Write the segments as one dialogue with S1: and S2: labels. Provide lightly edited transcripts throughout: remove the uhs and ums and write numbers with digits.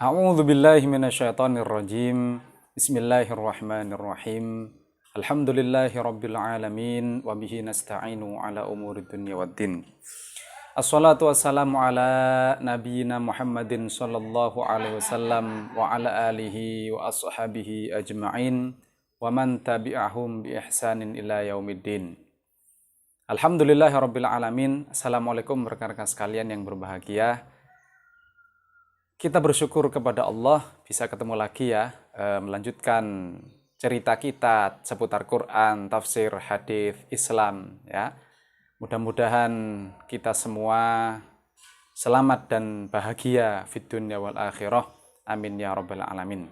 S1: A'udzu billahi minasyaitonir rajim. Bismillahirrahmanirrahim. Alhamdulillahi rabbil alamin wa bihi nasta'inu ala umurid dunya waddin. Assalatu wassalamu ala nabiyyina Muhammadin sallallahu alaihi wasallam wa ala alihi wa ashabihi ajma'in wa man tabi'ahum bi ihsanin ila yaumiddin. Alhamdulillahi rabbil alamin. Assalamualaikum rekan-rekan sekalian yang berbahagia. Kita bersyukur kepada Allah bisa ketemu lagi ya, melanjutkan cerita kita seputar Quran, tafsir, hadis, Islam ya. Mudah-mudahan kita semua selamat dan bahagia fid dunya wal akhirah. Amin ya rabbal alamin.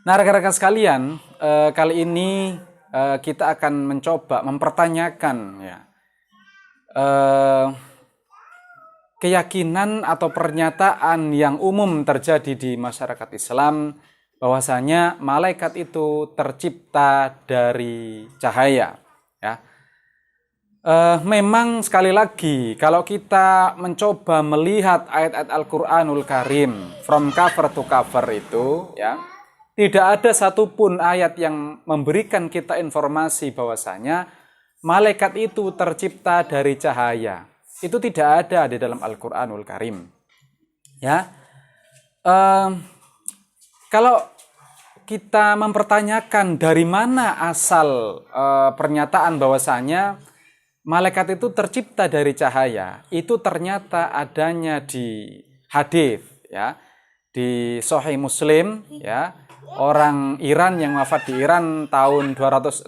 S1: Nah, rekan-rekan sekalian, kali ini kita akan mencoba mempertanyakan ya keyakinan atau pernyataan yang umum terjadi di masyarakat Islam bahwasanya malaikat itu tercipta dari cahaya ya. Memang sekali lagi kalau kita mencoba melihat ayat-ayat Al-Qur'anul Karim from cover to cover itu ya, tidak ada satupun ayat yang memberikan kita informasi bahwasanya malaikat itu tercipta dari cahaya. Itu tidak ada di dalam Al-Qur'anul Karim. Ya. Kalau kita mempertanyakan dari mana asal pernyataan bahwasanya malaikat itu tercipta dari cahaya, itu ternyata adanya di hadis ya, di Sahih Muslim ya, orang Iran yang wafat di Iran tahun 261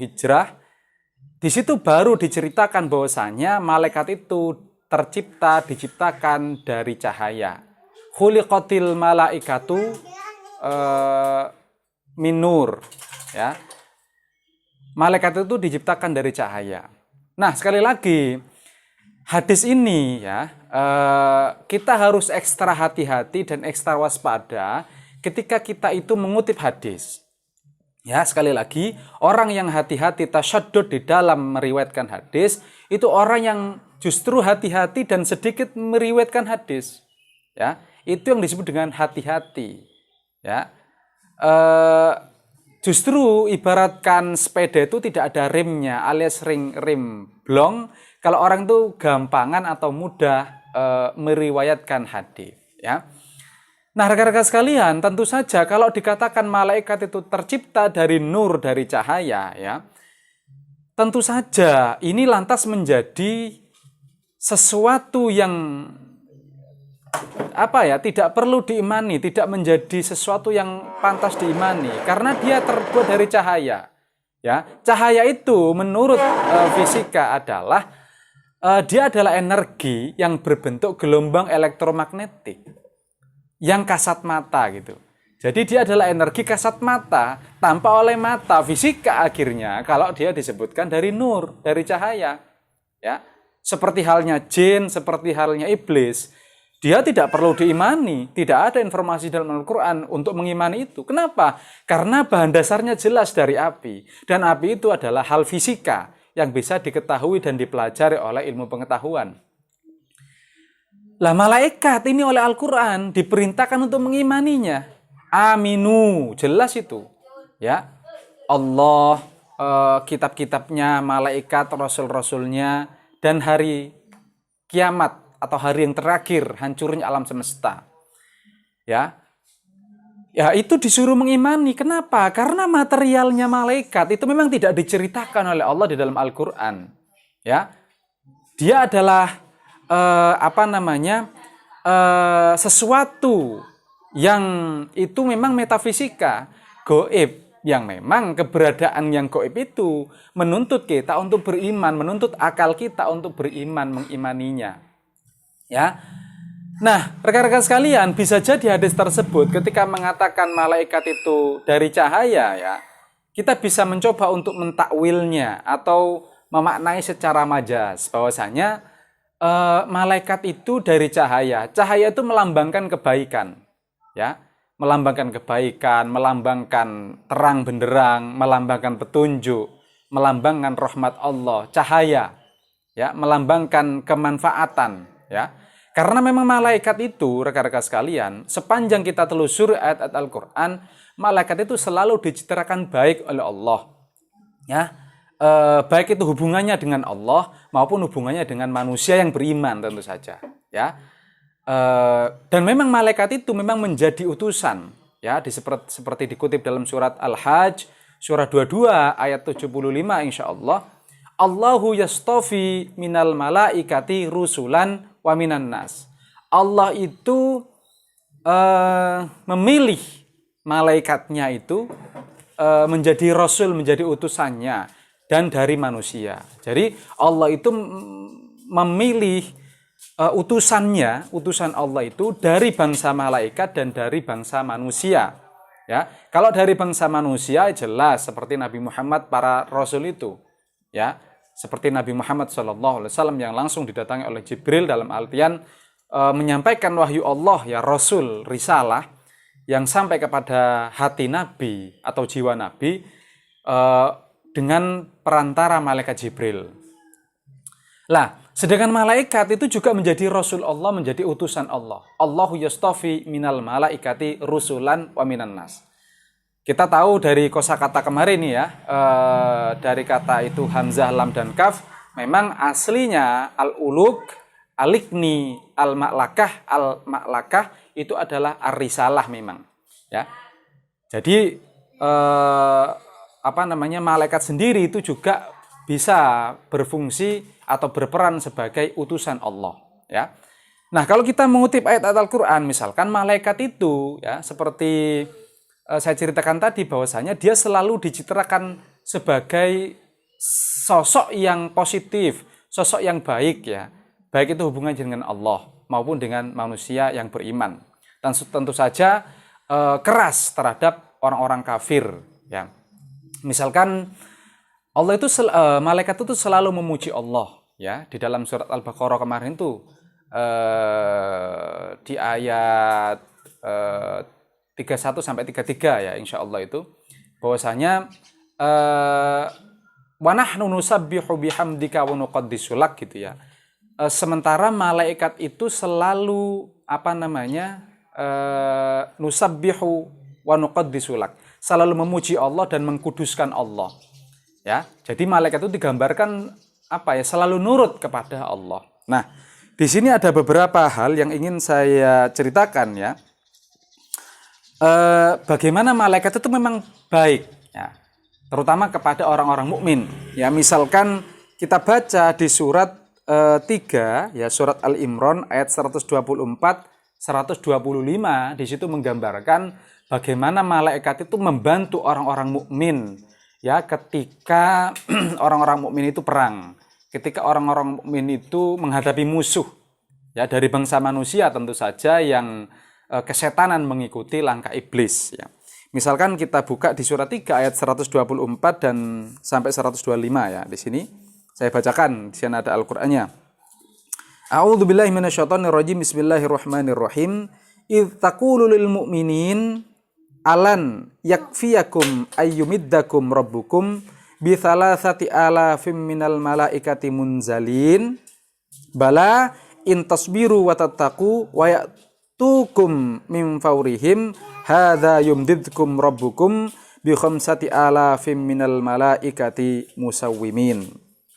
S1: Hijrah. Di situ baru diceritakan bahwasanya malaikat itu diciptakan dari cahaya. Khuliqatil malaikatu min nur ya. Malaikat itu diciptakan dari cahaya. Nah, sekali lagi hadis ini ya, kita harus ekstra hati-hati dan ekstra waspada ketika kita itu mengutip hadis. Ya, sekali lagi, orang yang hati-hati tasyaddud di dalam meriwayatkan hadis, itu orang yang justru hati-hati dan sedikit meriwayatkan hadis. Ya, itu yang disebut dengan hati-hati. Ya, justru ibaratkan sepeda itu tidak ada remnya, alias rim blong. Kalau orang itu gampangan atau mudah meriwayatkan hadis. Ya. Nah, rekan-rekan sekalian, tentu saja kalau dikatakan malaikat itu tercipta dari nur, dari cahaya, ya, tentu saja ini lantas menjadi sesuatu yang tidak perlu diimani, tidak menjadi sesuatu yang pantas diimani, karena dia terbuat dari cahaya. Ya, cahaya itu menurut fisika adalah dia adalah energi yang berbentuk gelombang elektromagnetik yang kasat mata gitu. Jadi dia adalah energi kasat mata tanpa oleh mata. Fisika akhirnya kalau dia disebutkan dari nur, dari cahaya. Ya. Seperti halnya jin, seperti halnya iblis, dia tidak perlu diimani, tidak ada informasi dalam Al-Qur'an untuk mengimani itu. Kenapa? Karena bahan dasarnya jelas dari api, dan api itu adalah hal fisika yang bisa diketahui dan dipelajari oleh ilmu pengetahuan. Lah, malaikat ini oleh Al-Qur'an diperintahkan untuk mengimaninya. Aminu, jelas itu. Ya. Allah, kitab-kitabnya, malaikat, rasul-rasulnya, dan hari kiamat atau hari yang terakhir, hancurnya alam semesta. Ya. Ya, itu disuruh mengimani. Kenapa? Karena materialnya malaikat itu memang tidak diceritakan oleh Allah di dalam Al-Qur'an. Ya. Dia adalah sesuatu yang itu memang metafisika, gaib, yang memang keberadaan yang gaib itu menuntut kita untuk beriman, menuntut akal kita untuk beriman, mengimaninya. Ya. Nah, rekan-rekan sekalian, bisa jadi hadis tersebut ketika mengatakan malaikat itu dari cahaya ya, kita bisa mencoba untuk mentakwilnya atau memaknai secara majas bahwasanya malaikat itu dari cahaya. Cahaya itu melambangkan kebaikan. Ya, melambangkan kebaikan, melambangkan terang benderang, melambangkan petunjuk, melambangkan rahmat Allah, cahaya. Ya, melambangkan kemanfaatan, ya. Karena memang malaikat itu, rekan-rekan sekalian, sepanjang kita telusur ayat-ayat Al-Quran, malaikat itu selalu dicitrakan baik oleh Allah. Ya, baik itu hubungannya dengan Allah maupun hubungannya dengan manusia yang beriman tentu saja. Ya, dan memang malaikat itu memang menjadi utusan. Ya, seperti dikutip dalam surat Al-Hajj, surah 22 ayat 75 insya Allah. Allahu yastafi minal malaikati rusulan wa minan nas. Allah itu memilih malaikatnya itu menjadi rasul, menjadi utusannya dan dari manusia. Jadi Allah itu memilih utusan Allah itu dari bangsa malaikat dan dari bangsa manusia. Ya, kalau dari bangsa manusia jelas seperti Nabi Muhammad, para rasul itu, ya, seperti Nabi Muhammad SAW yang langsung didatangi oleh Jibril dalam artian menyampaikan wahyu Allah, ya, rasul, risalah yang sampai kepada hati Nabi atau jiwa Nabi dengan perantara malaikat Jibril. Lah, sedangkan malaikat itu juga menjadi rasul Allah, menjadi utusan Allah. Allahu yastafi minal malaikati rusulan wa minan nas. Kita tahu dari kosakata kemarin nih ya, dari kata itu hamzah, lam dan kaf, memang aslinya al-uluk, alikni, al-maklakah itu adalah ar-risalah memang. Ya, jadi malaikat sendiri itu juga bisa berfungsi atau berperan sebagai utusan Allah. Ya, nah kalau kita mengutip ayat-ayat Al-Quran, misalkan malaikat itu, ya, seperti saya ceritakan tadi bahwasanya dia selalu dicitrakan sebagai sosok yang positif, sosok yang baik, ya. Baik itu hubungan dengan Allah maupun dengan manusia yang beriman. Dan tentu saja keras terhadap orang-orang kafir, ya. Misalkan Allah itu malaikat itu selalu memuji Allah, ya. Di dalam surat Al-Baqarah kemarin itu di ayat 31 sampai 33 ya insya Allah itu bahwasanya wa nahnu nusabbihu bihamdika wa nuqaddisu lak gitu ya. Sementara malaikat itu selalu nusabbihu wa nuqaddisu lak, selalu memuji Allah dan mengkuduskan Allah. Ya, jadi malaikat itu digambarkan selalu nurut kepada Allah. Nah, di sini ada beberapa hal yang ingin saya ceritakan ya. Bagaimana malaikat itu memang baik, ya, terutama kepada orang-orang mukmin. Ya, misalkan kita baca di surat 3, ya, surat Al-Imran ayat 124, 125, di situ menggambarkan bagaimana malaikat itu membantu orang-orang mukmin, ya, ketika orang-orang mukmin itu perang, ketika orang-orang mukmin itu menghadapi musuh, ya, dari bangsa manusia tentu saja yang kesetanan mengikuti langkah iblis, ya. Misalkan kita buka di surat 3 ayat 124 dan sampai 125 ya. Di sini saya bacakan, di sini ada Al-Qur'annya. A'udzubillahi minasyaitonirrajim. Bismillahirrahmanirrahim. Idz taqulu lil mu'minin alan yakfiyakum ayyumiddakum rabbukum bi thalathati alafim minal malaikati munzalin bala in tasbiru wa tattaqu wa tukum min faurihim hadza yumdidkum rabbukum bi khamsati alafim minal malaikati musawwimin.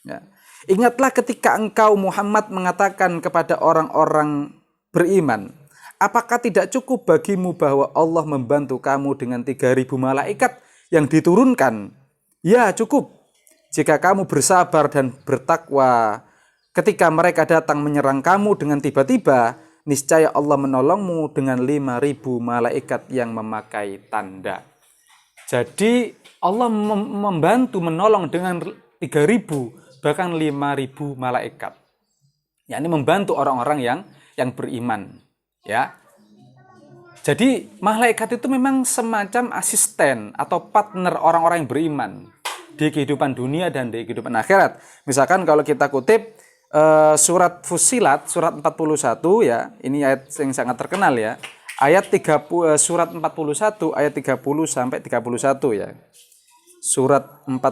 S1: Ya. Ingatlah ketika engkau Muhammad mengatakan kepada orang-orang beriman, apakah tidak cukup bagimu bahwa Allah membantu kamu dengan 3.000 malaikat yang diturunkan? Ya, cukup. Jika kamu bersabar dan bertakwa ketika mereka datang menyerang kamu dengan tiba-tiba, niscaya Allah menolongmu dengan 5.000 malaikat yang memakai tanda. Jadi Allah membantu menolong dengan 3.000 bahkan 5.000 malaikat. yakni membantu orang-orang yang beriman, ya. Jadi malaikat itu memang semacam asisten atau partner orang-orang yang beriman di kehidupan dunia dan di kehidupan akhirat. Misalkan kalau kita kutip surat Fussilat surat 41 ya, ini ayat yang sangat terkenal ya. Ayat 30 surat 41 ayat 30 sampai 31 ya. Surat 41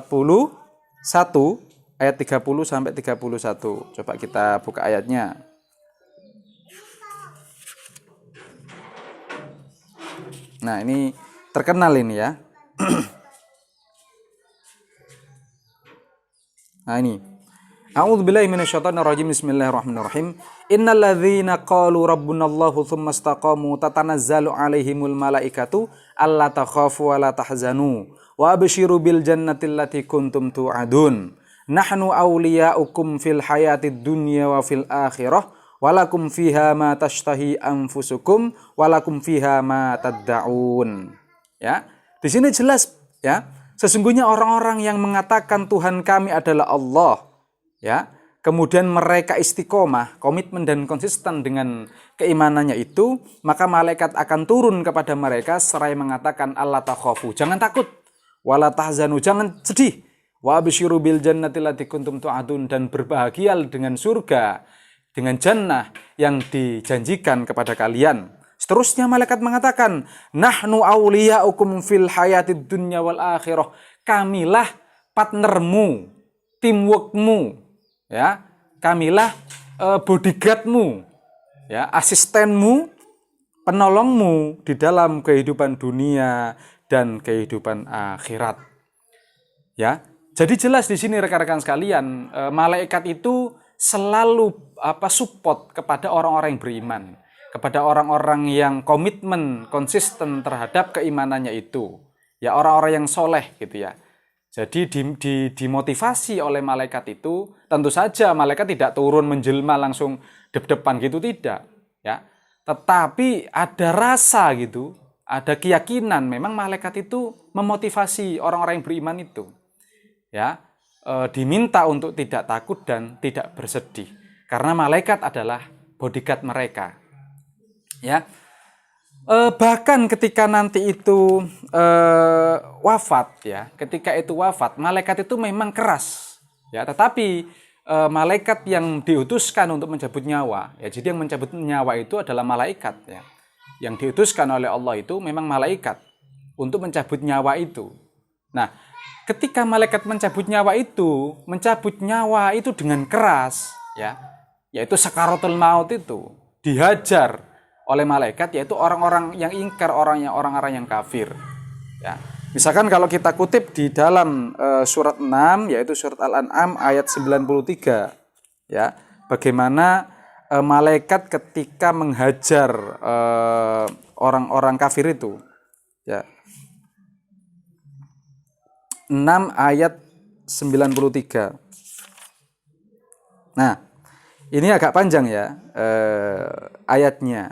S1: ayat 30 sampai 31. Coba kita buka ayatnya. Nah, ini terkenal ini ya. Nah, ini. A'udzubillahi minasyaitonirrajim. Bismillahirrahmanirrahim. Innal ladzina qalu rabbunallahu tsumma istaqamu tatanazzalu 'alaihimul malaikatu alla takhafu wa la tahzanu wa abshiru bil jannati allati kuntum tu'adun. Nahnu awliya'ukum fil hayatid dunya wa fil akhirah walakum fiha ma tashtahi anfusukum walakum fiha ma tad'un. Ya. Di sini jelas ya, sesungguhnya orang-orang yang mengatakan Tuhan kami adalah Allah, ya, kemudian mereka istiqomah, komitmen dan konsisten dengan keimanannya itu, maka malaikat akan turun kepada mereka seraya mengatakan alla takhafu, jangan takut, wala tahzanu, jangan sedih, wa absyiru bil jannati allati kuntum tu'adun, dan berbahagia dengan surga, dengan jannah yang dijanjikan kepada kalian. Seterusnya malaikat mengatakan, nahnu awliya'ukum fil hayatid dunya wal akhirah, kamilah partnermu, teamworkmu, ya, kamilah bodyguardmu, ya, asistenmu, penolongmu di dalam kehidupan dunia dan kehidupan akhirat. Ya, jadi jelas di sini rekan-rekan sekalian, malaikat itu selalu support kepada orang-orang yang beriman, kepada orang-orang yang komitmen, konsisten terhadap keimanannya itu, ya, orang-orang yang soleh gitu ya. Jadi dimotivasi oleh malaikat itu, tentu saja malaikat tidak turun menjelma langsung dep-depan gitu, tidak, ya. Tetapi ada rasa gitu, ada keyakinan memang malaikat itu memotivasi orang-orang yang beriman itu, ya, diminta untuk tidak takut dan tidak bersedih, karena malaikat adalah bodyguard mereka, ya. Bahkan ketika nanti itu wafat, ya, ketika itu wafat, malaikat itu memang keras, ya, tetapi malaikat yang diutuskan untuk mencabut nyawa, ya, jadi yang mencabut nyawa itu adalah malaikat, ya, yang diutuskan oleh Allah itu memang malaikat untuk mencabut nyawa itu. Nah, ketika malaikat mencabut nyawa itu dengan keras, ya, yaitu sakaratul maut itu dihajar oleh malaikat, yaitu orang-orang yang ingkar, orang-orang yang kafir, ya. Misalkan kalau kita kutip di dalam surat 6, yaitu surat Al-An'am ayat 93, ya, bagaimana malaikat ketika menghajar orang-orang kafir itu, ya. 6 ayat 93. Nah, ini agak panjang ya ayatnya.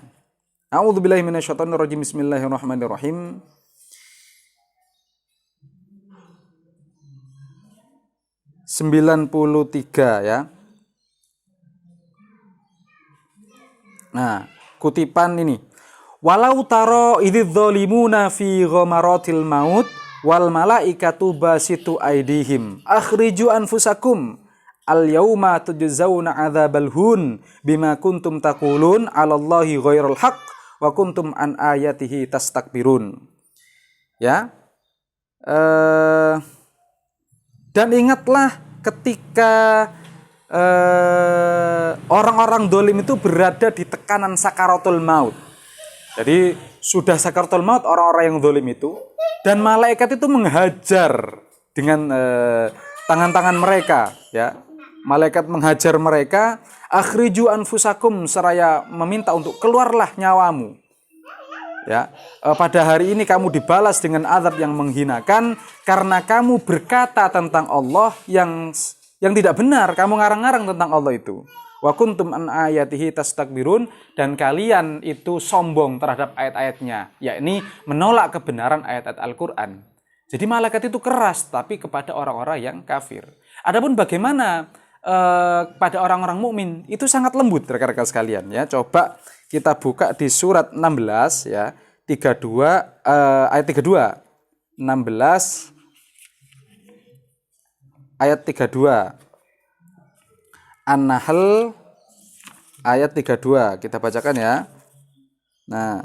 S1: A'udzubillahi minasyaitonirrajim. Bismillahirrahmanirrahim. Sembilan puluh tiga, ya. Nah, kutipan ini. Walau taro idz zalimuna fi ghamaratil maut wal malaikatu basitu aidihim akhriju anfusakum al yauma tujzauna adzabal hun bima kuntum taqulun 'alallahi ghairal haqq wa kuntum an ayatihi tastakbirun. Ya. Dan ingatlah ketika orang-orang dolim itu berada di tekanan sakaratul maut. Jadi sudah sakaratul maut orang-orang yang dolim itu, dan malaikat itu menghajar dengan tangan-tangan mereka, ya. Malaikat menghajar mereka, akhriju anfusakum, seraya meminta untuk keluarlah nyawamu. Ya, pada hari ini kamu dibalas dengan azab yang menghinakan karena kamu berkata tentang Allah yang tidak benar, kamu ngarang-ngarang tentang Allah itu. Wa kuntum an ayatihi tastakbirun, dan kalian itu sombong terhadap ayat-ayatnya, yakni menolak kebenaran ayat-ayat Al-Qur'an. Jadi malaikat itu keras tapi kepada orang-orang yang kafir. Adapun bagaimana pada orang-orang mukmin itu sangat lembut, rekan-rekan sekalian, ya. Coba kita buka di surat 16, ya, 32 ayat 32. 16 ayat 32. An-Nahl ayat 32. Kita bacakan, ya. Nah,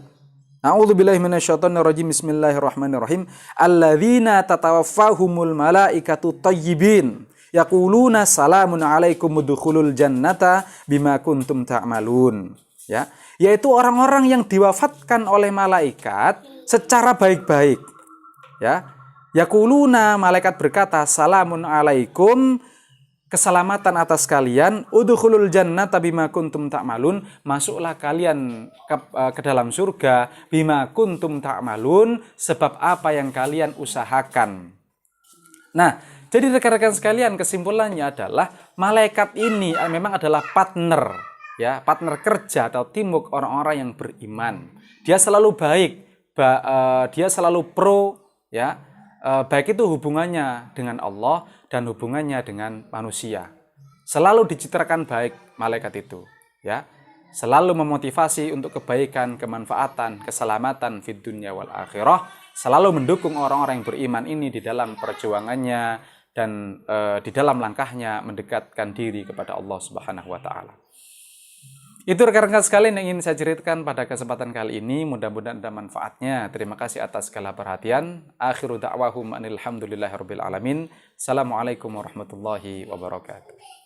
S1: a'udzubillahi minasyaitonirrajim. Bismillahirrahmanirrahim. Alladzina tatawaffahumul malaikatu thayyibin yaquluna salamun alaikum udkhulul jannata bima kuntum ta'malun. ya, yaitu orang-orang yang diwafatkan oleh malaikat secara baik-baik. Ya, yaquluna, malaikat berkata, salamun alaikum, keselamatan atas kalian, udkhulul jannata bima kuntum ta'malun, masuklah kalian ke dalam surga bima kuntum ta'malun, sebab apa yang kalian usahakan. Nah, jadi rekan-rekan sekalian, kesimpulannya adalah malaikat ini memang adalah partner, ya, partner kerja atau teamwork orang-orang yang beriman. Dia selalu baik, dia selalu pro, ya, baik itu hubungannya dengan Allah dan hubungannya dengan manusia. Selalu dicitrakan baik malaikat itu, ya. Selalu memotivasi untuk kebaikan, kemanfaatan, keselamatan fid dunya wal akhirah. Selalu mendukung orang-orang yang beriman ini di dalam perjuangannya dan di dalam langkahnya mendekatkan diri kepada Allah Subhanahu wa taala. Itu rekan-rekan sekalian yang ingin saya ceritakan pada kesempatan kali ini. Mudah-mudahan ada manfaatnya. Terima kasih atas segala perhatian. Akhiru da'wahum anil hamdulillahirabbil alamin. Assalamualaikum warahmatullahi wabarakatuh.